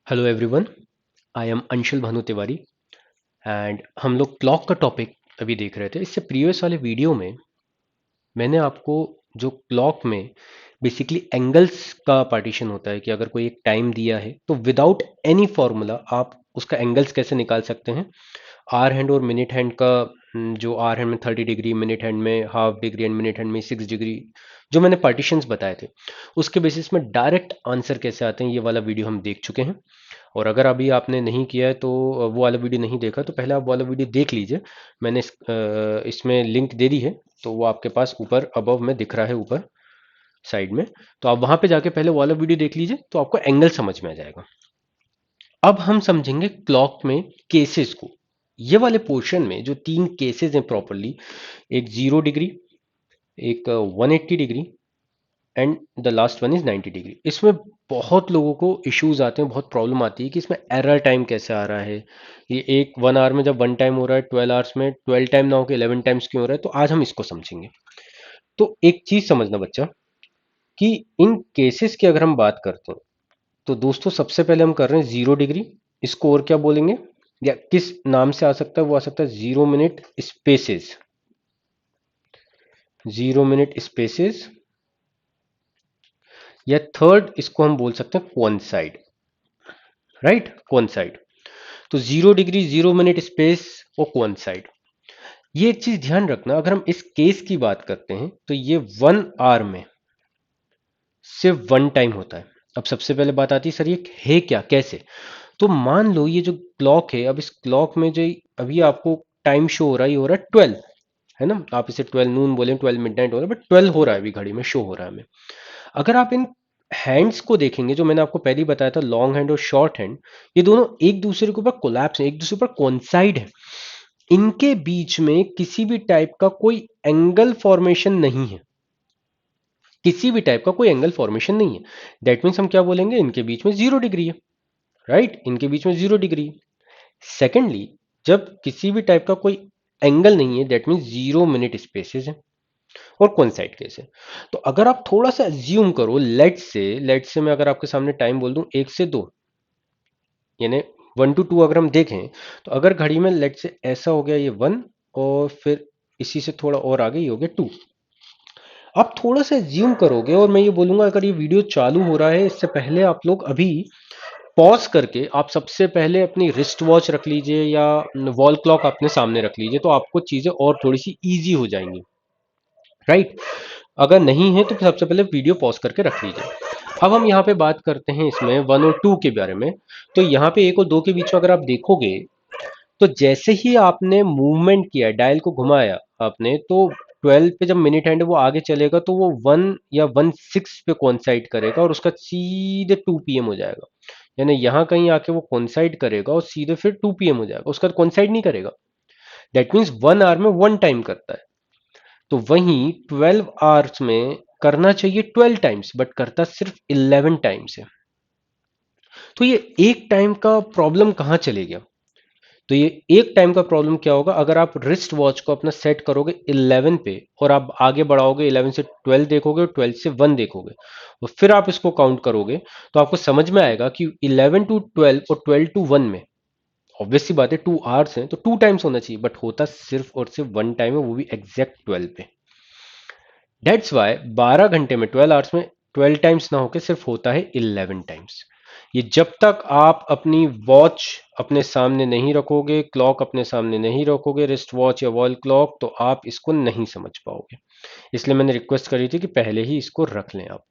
Hello everyone, I am Anshul Bhanu Tiwari and हम लोग clock का टॉपिक अभी देख रहे थे। इससे प्रीवियस वाले वीडियो में मैंने आपको जो क्लॉक में बेसिकली एंगल्स का पार्टीशन होता है कि अगर कोई एक टाइम दिया है तो विदाउट एनी फॉर्मूला आप उसका एंगल्स कैसे निकाल सकते हैं। आर हैंड और मिनट हैंड का जो आर हैंड में 30 डिग्री, मिनट हैंड में half degree and minute hand में 6 डिग्री, जो मैंने पार्टीशंस बताए थे उसके बेसिस में डायरेक्ट आंसर कैसे आते हैं, ये वाला वीडियो हम देख चुके हैं। और अगर अभी आपने नहीं किया है तो वो वाला वीडियो नहीं देखा तो पहले आप वो वाला वीडियो देख लीजिए। मैंने इसमें लिंक दे दी है, तो वो आपके पास ऊपर अबव में दिख रहा है, ऊपर साइड में। तो आप वहां पे जाके पहले वो वाला वीडियो देख लीजिए तो आपको एंगल समझ में आ जाएगा। अब हम समझेंगे क्लॉक में केसेस को। ये वाले पोर्शन में जो तीन केसेस हैं प्रॉपरली, एक 0 डिग्री, एक 180 degree and the last one is 90 degree. इसमें बहुत लोगों को इश्यूज आते हैं, बहुत प्रॉब्लम आती है कि इसमें एरर टाइम कैसे आ रहा है। ये एक 1 आवर में जब 1 टाइम हो रहा है, 12 आवर्स में 12 टाइम ना होकर 11 टाइम्स क्यों हो रहा है, तो आज हम इसको समझेंगे। तो एक चीज समझना बच्चा, कि इन केसेस की अगर हम बात करते हैं तो दोस्तों सबसे पहले हम कर रहे हैं 0 डिग्री। इसको और क्या बोलेंगे या किस नाम से आ सकता है, वो आ सकता है 0 मिनट स्पेसेस। 0 मिनट स्पेसेस, या थर्ड इसको हम बोल सकते हैं कोइंसाइड। Right, coincide. तो 0 डिग्री, 0 मिनट स्पेस और कोइंसाइड। ये एक चीज ध्यान रखना, अगर हम इस केस की बात करते हैं तो ये 1 आवर में सिर्फ 1 टाइम होता है। अब सबसे पहले बात आती है, सर ये है क्या, कैसे? तो मान लो ये जो क्लॉक है, अब इस क्लॉक में जो अभी आपको टाइम शो हो रहा है, ये हो रहा है 12, है ना। आप इसे 12 नून बोले, 12 मिडनाइट हो रहा है, बट 12 हो रहा है, अभी घड़ी में शो हो रहा है हमें। अगर आप इन हैंड्स को देखेंगे, जो मैंने आपको पहले ही बताया था, लॉन्ग हैंड और शॉर्ट हैंड, ये दोनों एक दूसरे के ऊपर कोलैप्स है, एक दूसरे पर कोइंसाइड है। इनके बीच में किसी भी टाइप का कोई एंगल फॉर्मेशन नहीं है, किसी भी टाइप का कोई एंगल फॉर्मेशन नहीं है। दैट मीन्स हम क्या बोलेंगे, इनके बीच में 0 डिग्री है। राइट, इनके बीच में 0 डिग्री है। सेकेंडली, जब किसी भी टाइप का कोई एंगल नहीं है, दैट मीन्स 0 मिनट स्पेसेस है और कोइंसाइड केस है। तो अगर आप थोड़ा सा अज्यूम करो, लेट से मैं अगर आपके सामने टाइम बोल दूं 1 से 2, यानी 1 to 2 अगर हम देखें, तो अगर घड़ी में लेट से ऐसा हो गया ये 1, और फिर इसी से थोड़ा और आगे ये हो गया 2। आप थोड़ा सा ज्यूम करोगे और मैं ये बोलूंगा, अगर ये वीडियो चालू हो रहा है इससे पहले आप लोग अभी पॉज करके आप सबसे पहले अपनी रिस्ट वॉच रख लीजिए या वॉल क्लॉक अपने सामने रख लीजिए, तो आपको चीजें और थोड़ी सी इजी हो जाएंगी। राइट, अगर नहीं है तो सबसे पहले वीडियो पॉज करके रख लीजिए। अब हम यहाँ पे बात करते हैं इसमें 1 और 2 के बारे में। तो यहाँ पे 1 और 2 के बीच में अगर आप देखोगे, तो जैसे ही आपने मूवमेंट किया, डायल को घुमाया आपने, तो 12 पे जब मिनट हैंड है वो आगे चलेगा, तो वो 1 या 1 6 पे कोइंसाइड करेगा और उसका सीधे 2 PM हो जाएगा। यानी यहाँ कहीं आके वो कोइंसाइड करेगा और सीधे फिर 2 PM हो जाएगा, उसका कोइंसाइड नहीं करेगा। दैट मीन्स 1 आवर में 1 टाइम करता है। तो वहीं 12 आवर्स में करना चाहिए 12 टाइम्स, बट करता सिर्फ 11 टाइम्स है। तो ये एक टाइम का प्रॉब्लम कहाँ चले गया? तो ये एक टाइम का प्रॉब्लम क्या होगा, अगर आप रिस्ट वॉच को अपना सेट करोगे 11 पे और आप आगे बढ़ाओगे, 11 से 12 देखोगे और 12 से 1 देखोगे, और फिर आप इसको काउंट करोगे, तो आपको समझ में आएगा कि 11 to 12 और 12 to 1 में ऑब्वियस सी बात है 2 आवर्स हैं, तो 2 टाइम्स होना चाहिए, बट होता सिर्फ और सिर्फ 1 टाइम है, वो भी एग्जैक्ट 12 पे। दैट्स वाई 12 घंटे में, 12 आवर्स में 12 टाइम्स ना होकर सिर्फ होता है 11 टाइम्स। ये जब तक आप अपनी वॉच अपने सामने नहीं रखोगे, क्लॉक अपने सामने नहीं रखोगे, रिस्ट वॉच या वॉल क्लॉक, तो आप इसको नहीं समझ पाओगे। इसलिए मैंने रिक्वेस्ट करी थी कि पहले ही इसको रख लें आप।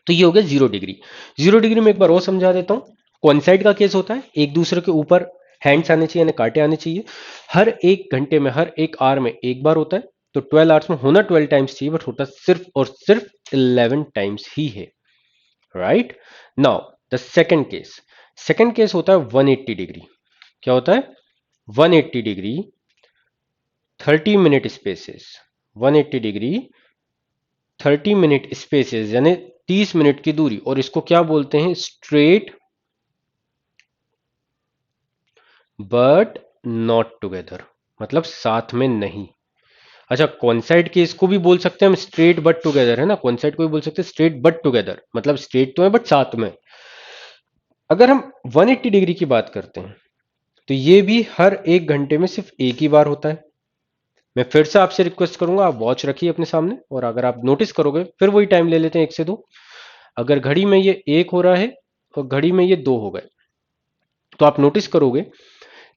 तो ये हो गया 0 डिग्री। 0 डिग्री में एक बार और समझा देता हूँ। कोइंसाइड का केस होता है, एक दूसरे के ऊपर हैंड्स आने चाहिए, यानी कांटे आने चाहिए। हर 1 घंटे में, हर 1 आवर में एक बार होता है। तो 12 आवर्स में होना 12 टाइम्स चाहिए, बट होता सिर्फ और सिर्फ 11 टाइम्स ही है। Right, now the second case. Second case होता है 180 डिग्री। क्या होता है? 180 degree, 30 minute spaces. 180 degree, 30 minute spaces, यानी 30 मिनट की दूरी, और इसको क्या बोलते हैं? स्ट्रेट बट नॉट टुगेदर, मतलब साथ में नहीं। अच्छा, कॉन्साइड के इसको भी बोल सकते हैं हम स्ट्रेट बट टुगेदर, है ना। कॉन्साइड को भी बोल सकते हैं स्ट्रेट बट टुगेदर, मतलब स्ट्रेट तो है बट साथ में। अगर हम 180 डिग्री की बात करते हैं तो ये भी हर 1 घंटे में सिर्फ एक ही बार होता है। मैं फिर से आपसे रिक्वेस्ट करूंगा, आप वॉच रखिए अपने सामने और अगर आप नोटिस करोगे फिर वही टाइम ले लेते हैं 1 से 2। अगर घड़ी में ये 1 हो रहा है और घड़ी में ये 2 हो गए तो आप नोटिस करोगे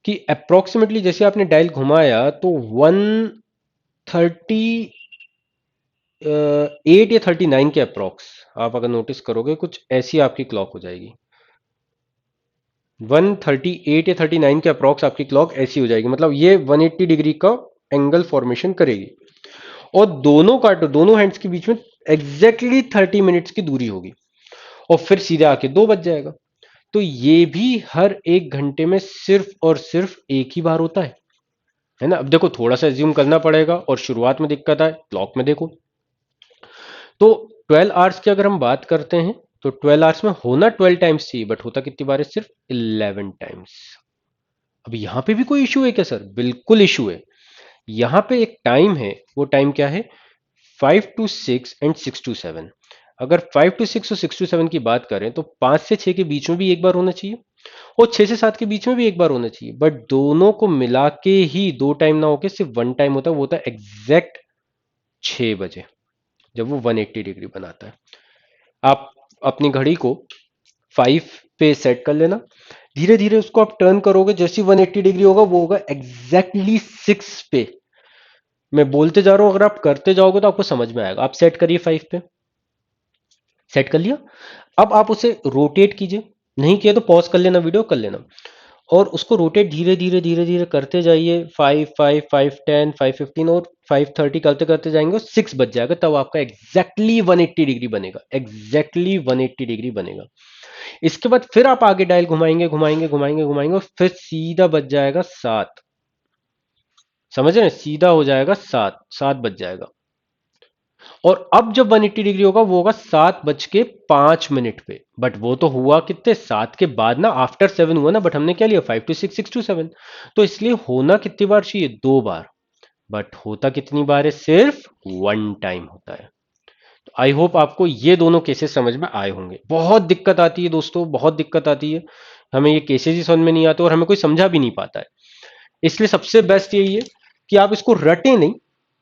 कि अप्रोक्सीमेटली जैसे आपने डायल घुमाया तो 138 या 39 के अप्रोक्स आप अगर नोटिस करोगे कुछ ऐसी आपकी क्लॉक हो जाएगी। 138 या 39 के अप्रोक्स आपकी क्लॉक ऐसी हो जाएगी, मतलब ये 180 डिग्री का एंगल फॉर्मेशन करेगी और दोनों काटो, दोनों हैंड्स के बीच में एग्जैक्टली 30 मिनट्स की दूरी होगी और फिर सीधे आके 2 बज जाएगा। तो ये भी हर 1 घंटे में सिर्फ और सिर्फ एक ही बार होता है ना। अब देखो थोड़ा सा एज्यूम करना पड़ेगा और शुरुआत में दिक्कत आए क्लॉक में देखो तो 12 आवर्स की अगर हम बात करते हैं तो 12 आवर्स में होना 12 टाइम्स चाहिए, बट होता कितनी बार है? सिर्फ 11 टाइम्स। अब यहां पे भी कोई इशू है क्या सर? बिल्कुल इशू है। यहां पे एक टाइम है, वो टाइम क्या है? 5 to 6 एंड 6 to 7। अगर 5 to 6 और 6 to 7 की बात करें तो 5 से 6 के बीच में भी एक बार होना चाहिए और 6 से 7 के बीच में भी एक बार होना चाहिए, बट दोनों को मिला के ही 2 टाइम ना होके सिर्फ 1 टाइम होता है, वो होता है एग्जैक्ट 6 बजे जब वो 180 डिग्री बनाता है। आप अपनी घड़ी को 5 पे सेट कर लेना, धीरे धीरे उसको आप टर्न करोगे, जैसे 180 डिग्री होगा वो होगा एग्जैक्टली 6 पे। मैं बोलते जा रहा हूं, अगर आप करते जाओगे तो आपको समझ में आएगा। आप सेट करिए 5 पे, सेट कर लिया। अब आप उसे रोटेट कीजिए, नहीं किया तो पॉज कर लेना, वीडियो कर लेना और उसको रोटेट धीरे धीरे धीरे धीरे करते जाइए। 5, 5, 5, 10, 5, 15 और 5:30 करते करते जाएंगे और 6 बज जाएगा, तब आपका एग्जैक्टली 180 डिग्री बनेगा, एग्जैक्टली 180 डिग्री बनेगा। इसके बाद फिर आप आगे डायल घुमाएंगे घुमाएंगे घुमाएंगे घुमाएंगे और फिर सीधा बज जाएगा 7। समझ रहे हैं? सीधा हो जाएगा 7, 7 बज जाएगा। और अब जब 180 डिग्री होगा वो होगा 7:05 पे, बट वो तो हुआ कितने 7 के बाद ना, आफ्टर 7 हुआ ना, बट हमने क्या लिया 5 to 6, 6 to 7। तो इसलिए होना कितनी बार चाहिए? 2 बार, बट होता कितनी बार है? सिर्फ 1 टाइम होता है। तो आई होप आपको ये दोनों केसेस समझ में आए होंगे। बहुत दिक्कत आती है दोस्तों, बहुत दिक्कत आती है, हमें ये केसेस ही समझ में नहीं आते और हमें कोई समझा भी नहीं पाता है। इसलिए सबसे बेस्ट यही है कि आप इसको रटे नहीं।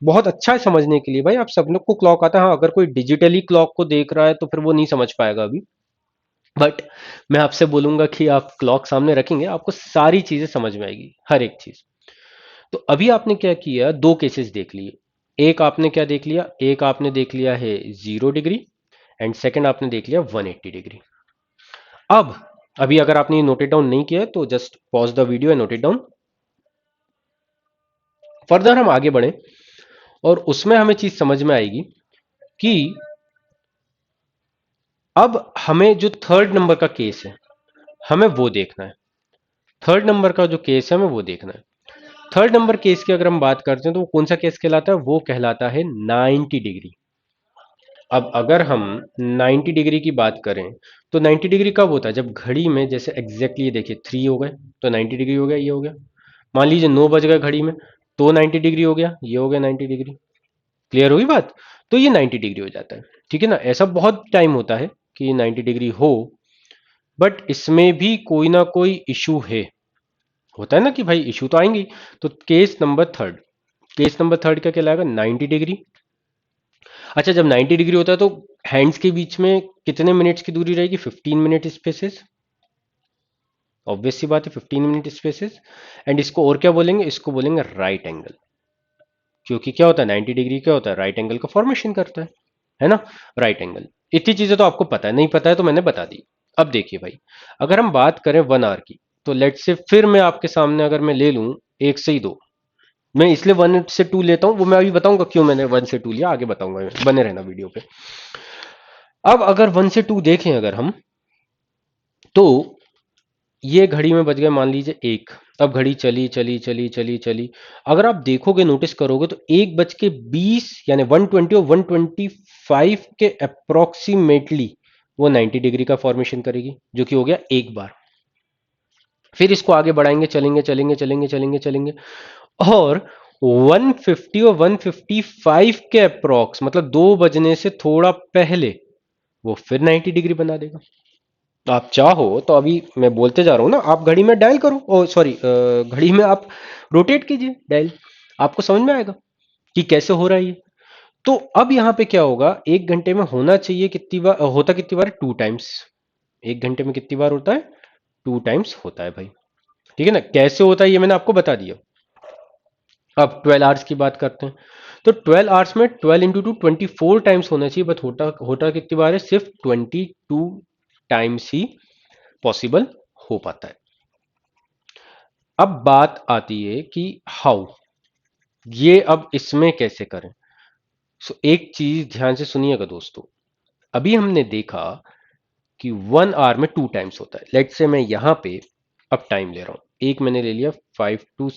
बहुत अच्छा है समझने के लिए भाई, आप सब लोग को क्लॉक आता है। हाँ, अगर कोई डिजिटली क्लॉक को देख रहा है तो फिर वो नहीं समझ पाएगा अभी, बट मैं आपसे बोलूंगा कि आप क्लॉक सामने रखेंगे आपको सारी चीजें समझ में आएगी, हर एक चीज। तो अभी आपने क्या किया? 2 केसेस देख लिए। एक आपने क्या देख लिया? एक आपने देख लिया है 0 डिग्री एंड सेकंड आपने देख लिया 180 डिग्री। अब अभी अगर आपने ये नोटेड डाउन नहीं किया है तो just pause the video and note it down. Further हम आगे बढ़े और उसमें हमें चीज समझ में आएगी कि अब हमें जो थर्ड नंबर का केस है हमें वो देखना है। थर्ड नंबर का जो केस है हमें वो देखना है। थर्ड नंबर केस की अगर हम बात करते हैं तो वो कौन सा केस कहलाता है? वो कहलाता है 90 डिग्री। अब अगर हम 90 डिग्री की बात करें तो 90 डिग्री कब होता है? जब घड़ी में जैसे एग्जैक्टली ये देखिए 3 हो गए तो 90 डिग्री हो गया, ये हो गया। मान लीजिए 9 बज गए घड़ी में तो 90 डिग्री हो गया, ये हो गया 90 डिग्री। क्लियर हुई बात? तो ये 90 डिग्री हो जाता है, ठीक है ना। ऐसा बहुत टाइम होता है कि 90 डिग्री हो, बट इसमें भी कोई ना कोई इशू है। होता है ना कि भाई इशू तो आएंगी। तो case number third, case number third क्या कहलाएगा? 90 डिग्री। अच्छा, जब 90 डिग्री होता है तो हैंड्स के बीच में कितने मिनट्स की दूरी रहेगी? 15 मिनट स्पेसेस। ऑब्वियस सी बात है, 15 मिनट स्पेसेस। एंड इसको और क्या बोलेंगे? इसको बोलेंगे राइट एंगल, क्योंकि क्या होता है 90 डिग्री क्या होता है? राइट एंगल का फॉर्मेशन करता है ना। Right angle. इतनी चीजें तो आपको पता है, नहीं पता है तो मैंने बता दी। अब देखिए भाई, अगर हम बात करें 1 आवर की तो लेट से फिर मैं आपके सामने अगर मैं ले लूं 1 से ही 2, मैं इसलिए 1 से 2 लेता हूं, वो मैं अभी बताऊंगा क्यों मैंने 1 से 2 लिया, आगे बताऊंगा मैं, बने रहना वीडियो पे। अब अगर 1 से 2 देखें अगर हम, तो ये घड़ी में बज गए मान लीजिए 1। अब घड़ी चली चली चली चली चली, अगर आप देखोगे नोटिस करोगे तो 1:20 यानी 120 और 125 के अप्रोक्सीमेटली वो 90 डिग्री का फॉर्मेशन करेगी, जो कि हो गया एक बार। फिर इसको आगे बढ़ाएंगे, चलेंगे चलेंगे चलेंगे चलेंगे चलेंगे और 150 और 155 के अप्रोक्स, मतलब 2 बजने से थोड़ा पहले वो फिर 90 डिग्री बना देगा। आप चाहो तो अभी मैं बोलते जा रहा हूँ ना, आप घड़ी में डायल करो, ओ सॉरी, घड़ी में आप रोटेट कीजिए डायल, आपको समझ में आएगा कि कैसे हो रहा है ये। तो अब यहां पे क्या होगा, 1 घंटे में होना चाहिए कितनी बार, होता कितनी बार है, 2 टाइम्स। 1 घंटे में कितनी बार होता है, 2 टाइम्स होता है भाई। ठीक है ना, कैसे होता है ये मैंने आपको बता दिया। अब 12 आवर्स की बात करते हैं। तो 12 आवर्स में 12 इंटू 2 24 होना चाहिए, बट होता होता कितनी बार है, सिर्फ 22 टाइम्स ही पॉसिबल हो पाता है। अब बात आती है कि हाउ, ये अब इसमें कैसे करें। सो एक चीज ध्यान से सुनिएगा दोस्तों, अभी हमने देखा कि 1 आवर में 2 टाइम्स होता है। लेट से मैं यहां पे अब टाइम ले रहा हूं, एक मैंने ले लिया 5 टू,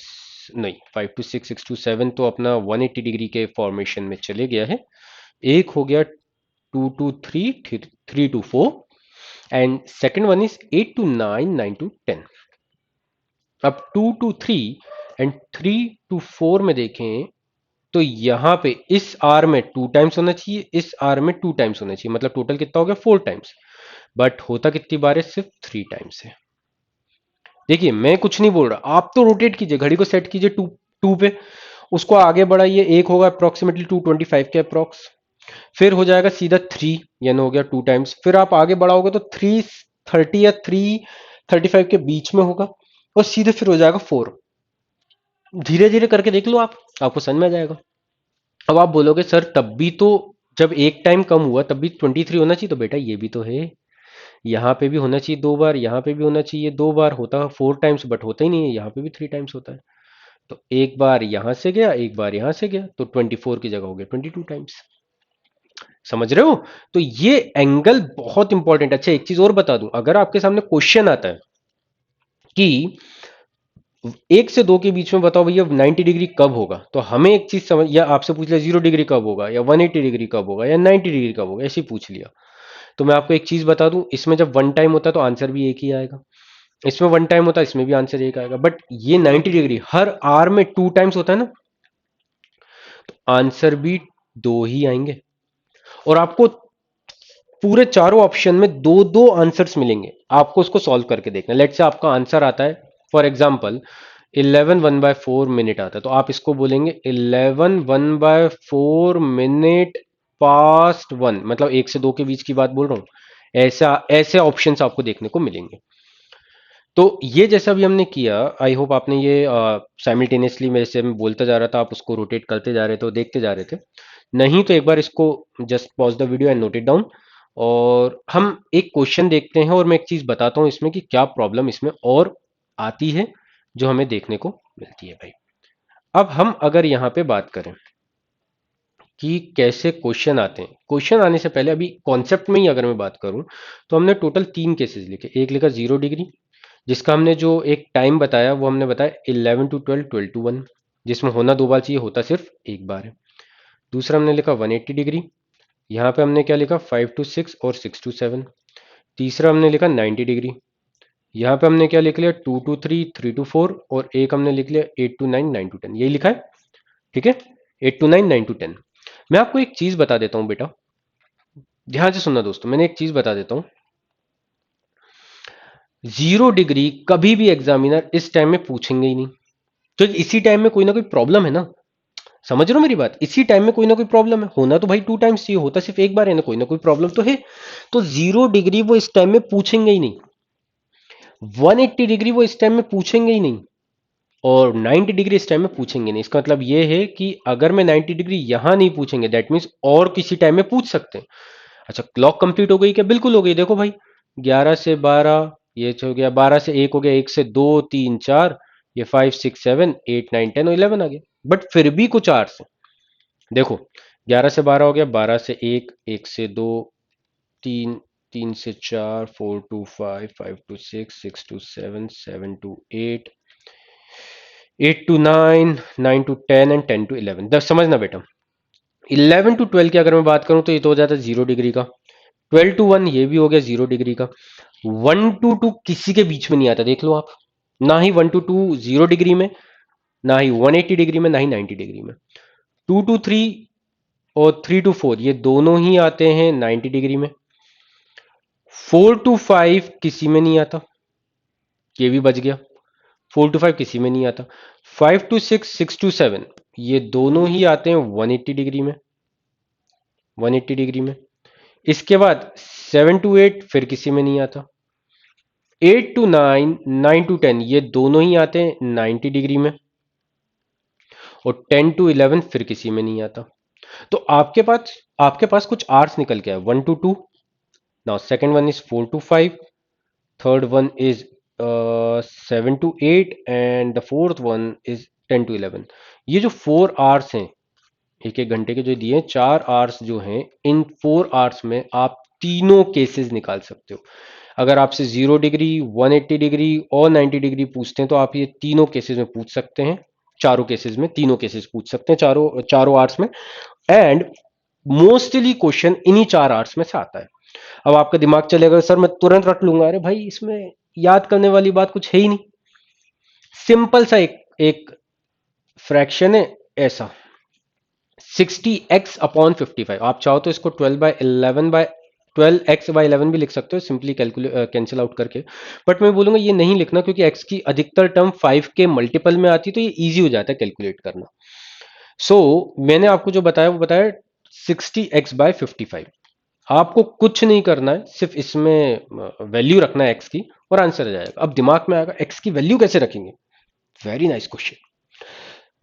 नहीं 5 टू 6, 6 टू 7 तो अपना 180 डिग्री के फॉर्मेशन में चले गया है। एक हो गया 2 to 3, 3 to 4, and second one is 8 to 9, 9 to 10। अब 2 टू 3 एंड 3 टू 4 में देखें तो यहां पे इस आर में 2 टाइम्स होना चाहिए, इस आर में 2 टाइम्स होना चाहिए, मतलब टोटल कितना हो गया, 4 टाइम्स। बट होता कितनी बार है, सिर्फ 3 टाइम्स है। देखिए मैं कुछ नहीं बोल रहा, आप तो रोटेट कीजिए, घड़ी को सेट कीजिए टू टू पे, उसको आगे बढ़ाइए, एक होगा अप्रोक्सीमेटली 225 के अप्रोक्स, फिर हो जाएगा सीधा 3, यानी हो गया 2 टाइम्स, फिर आप आगे बढ़ाओगे तो 330 या 335 के बीच में होगा, और सीधे फिर हो जाएगा 4। धीरे धीरे करके देख लो आप, आपको समझ में आ जाएगा। अब आप बोलोगे सर तब भी तो, जब एक टाइम कम हुआ तब भी 23 होना चाहिए, तो बेटा ये भी तो है, यहाँ पे भी होना चाहिए 2 बार, यहाँ पे भी होना चाहिए 2 बार, होता 4 टाइम्स बट होता ही नहीं है, यहाँ पे भी 3 टाइम्स होता है। तो एक बार यहाँ से गया, एक बार यहाँ से गया, तो 24 की जगह हो गया 22 टाइम्स। समझ रहे हो। तो ये एंगल बहुत इंपॉर्टेंट। अच्छा एक चीज और बता दूं, अगर आपके सामने क्वेश्चन आता है कि 1 से 2 के बीच में बताओ भैया 90 डिग्री कब होगा, तो हमें एक चीज समझ, या आपसे पूछ लिया 0 डिग्री कब होगा, या 180 डिग्री कब होगा, या 90 डिग्री कब होगा, ऐसे ही पूछ लिया, तो मैं आपको एक चीज बता दूं, इसमें जब वन टाइम होता है तो आंसर भी एक ही आएगा, इसमें वन टाइम होता है इसमें भी आंसर एक आएगा, बट ये 90 डिग्री हर आर में 2 टाइम्स होता है ना, तो आंसर भी दो ही आएंगे, और आपको पूरे चारों ऑप्शन में दो दो आंसर्स मिलेंगे, आपको उसको सॉल्व करके देखना। लेट से आपका आंसर आता है फॉर एग्जाम्पल 11 1/4 मिनट आता है, तो आप इसको बोलेंगे 11 1/4 मिनट पास्ट 1, मतलब 1 से 2 के बीच की बात बोल रहा हूं। ऐसा ऐसे ऑप्शंस आपको देखने को मिलेंगे। तो ये जैसा भी हमने किया, आई होप आपने ये साइमल्टेनियसली मेरे से मैं बोलता जा रहा था, आप उसको रोटेट करते जा रहे थे और देखते जा रहे थे। नहीं तो एक बार इसको just pause the video and note it down, और हम एक क्वेश्चन देखते हैं, और मैं एक चीज बताता हूं इसमें कि क्या प्रॉब्लम इसमें और आती है जो हमें देखने को मिलती है भाई। अब हम अगर यहाँ पे बात करें कि कैसे क्वेश्चन आते हैं, क्वेश्चन आने से पहले अभी कॉन्सेप्ट में ही अगर मैं बात करूं, तो हमने टोटल 3 केसेस लिखे। एक लिखा 0 डिग्री, जिसका हमने जो एक टाइम बताया वो हमने बताया 11 टू 12, 12 टू 1, जिसमें होना 2 बार चाहिए, होता सिर्फ एक बार है। दूसरा हमने लिखा 180 डिग्री, यहाँ पे हमने क्या लिखा, 5 टू 6 और 6 टू 7। तीसरा हमने लिखा 90 डिग्री, यहाँ पे हमने क्या लिख लिया, 2 टू 3, 3 टू 4, और एक हमने लिख लिया 8 टू 9, 9 टू 10, यही लिखा है। ठीक है, 8 टू 9, 9 टू 10। मैं आपको एक चीज बता देता हूं बेटा, ध्यान से सुनना दोस्तों, मैंने एक चीज बता देता हूं, 0 डिग्री कभी भी एग्जामिनर इस टाइम में पूछेंगे ही नहीं, क्योंकि इसी टाइम में कोई ना कोई प्रॉब्लम है ना। समझ रहे हो मेरी बात, इसी टाइम में कोई ना कोई प्रॉब्लम है, होना तो भाई 2 टाइम्स चाहिए, होता सिर्फ एक बार है ना कोई प्रॉब्लम तो है। तो 0 डिग्री वो इस टाइम में पूछेंगे ही नहीं, 180 डिग्री वो इस टाइम में पूछेंगे ही नहीं, और 90 डिग्री इस टाइम में पूछेंगे नहीं। इसका मतलब ये है कि अगर मैं 90 डिग्री यहां नहीं पूछेंगे, दैट मीन्स और किसी टाइम में पूछ सकते हैं। अच्छा क्लॉक कंप्लीट हो गई क्या, बिल्कुल हो गई, देखो भाई 11 से 12, ये हो गया 12 से 1 हो गया, 1 से 2, 3, 4, ये 5 6 7 8 9 10 और 11 आ गया। बट फिर भी कुछ आवर्स हैं, देखो 11 से 12 हो गया, 12 से 1, 1 से 2, 3, 3 से 4, 4 to 5, 5 to 6, 6 to 7, 7 to 8, 8 to 9, 9 to 10 and 10 to 11। दस समझना बेटा, 11 टू 12 की अगर मैं बात करूं तो ये तो हो जाता है 0 डिग्री का, 12 टू 1 ये भी हो गया 0 डिग्री का, 1 टू 2 किसी के बीच में नहीं आता, देख लो आप, ना ही 1 टू 2 0 डिग्री में, ना ही 180 डिग्री में, ना ही 90 डिग्री में। 2 टू 3 और 3 टू 4 ये दोनों ही आते हैं 90 डिग्री में। 4 to 5 किसी में नहीं आता, ये भी बच गया। 4 to 5 किसी में नहीं आता। 5 to 6, 6 to 7 ये दोनों ही आते हैं 180 डिग्री में, 180 डिग्री में। इसके बाद 7 to 8 फिर किसी में नहीं आता। 8 to 9, 9 to 10 ये दोनों ही आते हैं 90 डिग्री में। और 10 to 11 फिर किसी में नहीं आता। तो आपके पास कुछ आर्स निकल के आए, 1 to 2, now second one is 4 to 5, third one is 7 to 8 and the fourth one is 10 to 11। ये जो 4 आवर्स हैं एक एक घंटे के जो दिए हैं, 4 आवर्स जो हैं, इन 4 आवर्स में आप तीनों केसेस निकाल सकते हो। अगर आपसे 0 डिग्री, 180 डिग्री और 90 डिग्री पूछते हैं तो आप ये तीनों केसेस में पूछ सकते हैं। चारों केसेस में तीनों केसेस पूछ सकते हैं, चारों आवर्स में। एंड मोस्टली क्वेश्चन इन्हीं 4 आवर्स में से आता है। अब आपका दिमाग चलेगा सर मैं तुरंत रट लूंगा, अरे भाई इसमें याद करने वाली बात कुछ है ही नहीं। सिंपल सा एक फ्रैक्शन है ऐसा, 60x अपॉन 55। आप चाहो तो इसको 12x/11 भी लिख सकते हो, सिंपली कैंसिल आउट करके। बट मैं बोलूंगा ये नहीं लिखना, क्योंकि x की अधिकतर टर्म 5 के मल्टीपल में आती है, तो ये इजी हो जाता है कैलकुलेट करना। मैंने आपको जो बताया वो बताया 60x/55। आपको कुछ नहीं करना है, सिर्फ इसमें वैल्यू रखना है x की और आंसर आ जाएगा। अब दिमाग में आएगा x की वैल्यू कैसे रखेंगे, वेरी नाइस क्वेश्चन।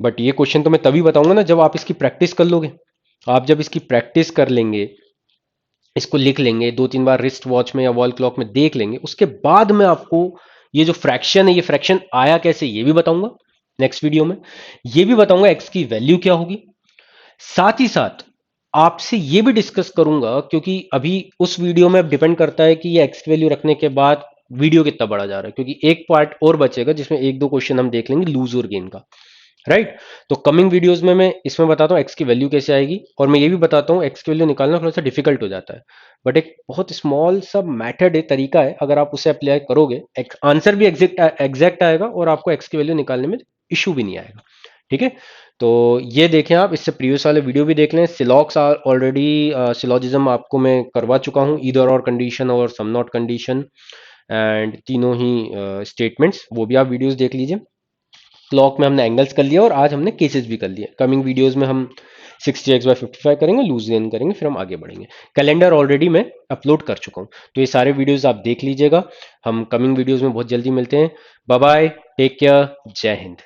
बट ये क्वेश्चन तो मैं तभी बताऊंगा ना जब आप इसकी प्रैक्टिस कर लोगे। आप जब इसकी प्रैक्टिस कर लेंगे, इसको लिख लेंगे, 2-3 बार रिस्ट वॉच में या वॉल क्लॉक में देख लेंगे, उसके बाद मैं आपको ये जो फ्रैक्शन है, ये फ्रैक्शन आया कैसे ये भी बताऊंगा नेक्स्ट वीडियो में। ये भी बताऊंगा एक्स की वैल्यू क्या होगी। साथ ही साथ आपसे ये भी डिस्कस करूंगा, क्योंकि अभी उस वीडियो में अब डिपेंड करता है कि ये एक्स की वैल्यू रखने के बाद वीडियो कितना बड़ा जा रहा है, क्योंकि एक पार्ट और बचेगा जिसमें 1-2 क्वेश्चन हम देख लेंगे लूज और गेन का, राइट। तो कमिंग वीडियोस में मैं इसमें बताता हूँ एक्स की वैल्यू कैसे आएगी, और मैं ये भी बताता हूँ एक्स की वैल्यू निकालना थोड़ा सा डिफिकल्ट हो जाता है, बट एक बहुत स्मॉल सा मेथड है, तरीका है, अगर आप उसे अप्लाई करोगे आंसर भी एग्जैक्ट आएगा और आपको एक्स की वैल्यू निकालने में इशू भी नहीं आएगा। ठीक है, तो ये देखें आप, इससे प्रीवियस वाले वीडियो भी देख लें। सिलॉक्स ऑलरेडी सिलॉजिज्म आपको मैं करवा चुका हूँ, ईदर और कंडीशन और सम नॉट कंडीशन एंड तीनों ही स्टेटमेंट्स, वो भी आप वीडियोस देख लीजिए। क्लॉक में हमने एंगल्स कर लिया और आज हमने केसेस भी कर लिए। कमिंग वीडियोस में हम 60x/55 करेंगे, लूज गेन करेंगे, फिर हम आगे बढ़ेंगे। कैलेंडर ऑलरेडी मैं अपलोड कर चुका हूँ, तो ये सारे वीडियोस आप देख लीजिएगा। हम कमिंग वीडियोस में बहुत जल्दी मिलते हैं। बाय बाय, टेक केयर, जय हिंद।